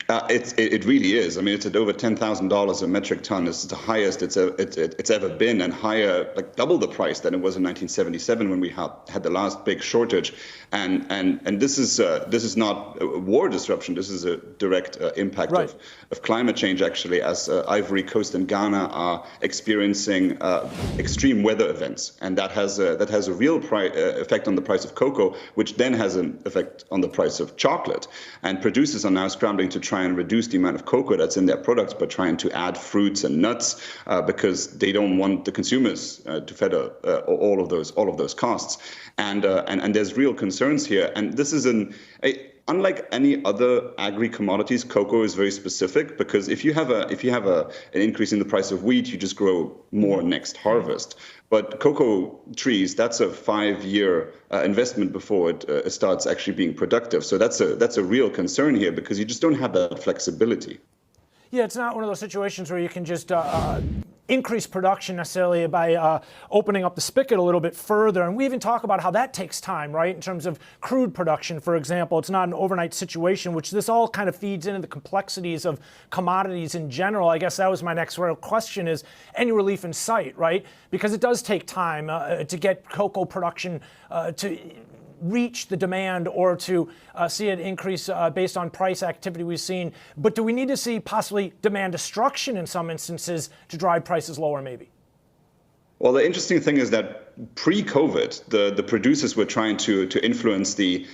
It really is. I mean, it's at over $10,000 a metric ton. It's the highest it's ever been, and higher, like double the price than it was in 1977 when we had the last big shortage. And this is not a war disruption. This is a direct impact of climate change, actually, as Ivory Coast and Ghana are experiencing extreme weather events, and that has a real effect on the price of cocoa, which then has an effect on the price of chocolate. And producers are now scrambling to try and reduce the amount of cocoa that's in their products by trying to add fruits and nuts because they don't want the consumers to feather all of those costs. And there's real concerns here. And this is unlike any other agri-commodities, cocoa is very specific, because if you have an increase in the price of wheat, you just grow more next harvest. But cocoa trees, that's a 5-year investment before it starts actually being productive. So that's a real concern here, because you just don't have that flexibility. Yeah, it's not one of those situations where you can just increase production necessarily by opening up the spigot a little bit further. And we even talk about how that takes time, right? In terms of crude production, for example, it's not an overnight situation, which this all kind of feeds into the complexities of commodities in general. I guess that was my next real question, is any relief in sight, right? Because it does take time to get cocoa production to reach the demand or to see it increase based on price activity we've seen. But do we need to see possibly demand destruction in some instances to drive prices lower, maybe? Well, the interesting thing is that pre-COVID, the producers were trying to influence the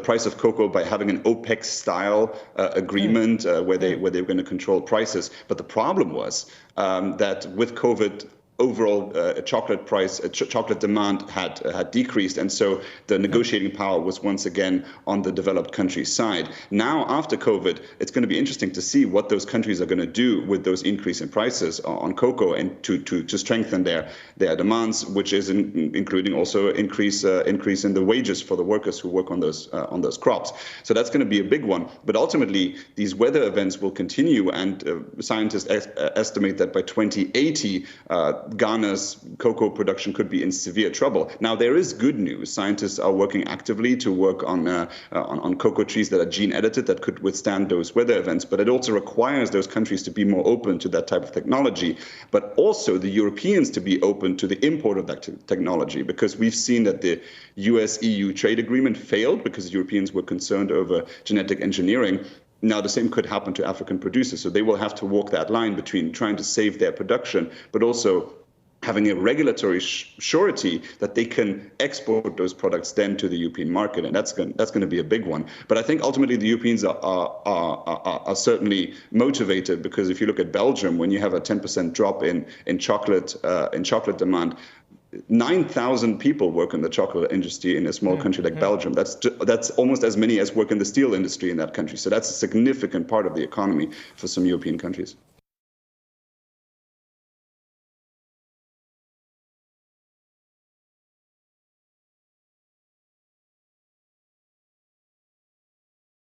price of cocoa by having an OPEC-style agreement where they were going to control prices. But the problem was that with COVID, overall chocolate demand had decreased, and so the negotiating power was once again on the developed countries' side. Now, after COVID, it's going to be interesting to see what those countries are going to do with those increase in prices on cocoa, and to strengthen their demands, which is including also increase in the wages for the workers who work on those crops. So that's going to be a big one. But ultimately, these weather events will continue, and scientists estimate that by 2080. Ghana's cocoa production could be in severe trouble. Now, there is good news. Scientists are working actively to work on cocoa trees that are gene edited that could withstand those weather events. But it also requires those countries to be more open to that type of technology, but also the Europeans to be open to the import of that technology, because we've seen that the US-EU trade agreement failed because Europeans were concerned over genetic engineering. Now, the same could happen to African producers. So they will have to walk that line between trying to save their production, but also having a regulatory surety that they can export those products then to the European market. And that's going to be a big one. But I think ultimately the Europeans are certainly motivated, because if you look at Belgium, when you have a 10% drop in chocolate demand, 9,000 people work in the chocolate industry in a small country like Belgium. That's almost as many as work in the steel industry in that country. So that's a significant part of the economy for some European countries.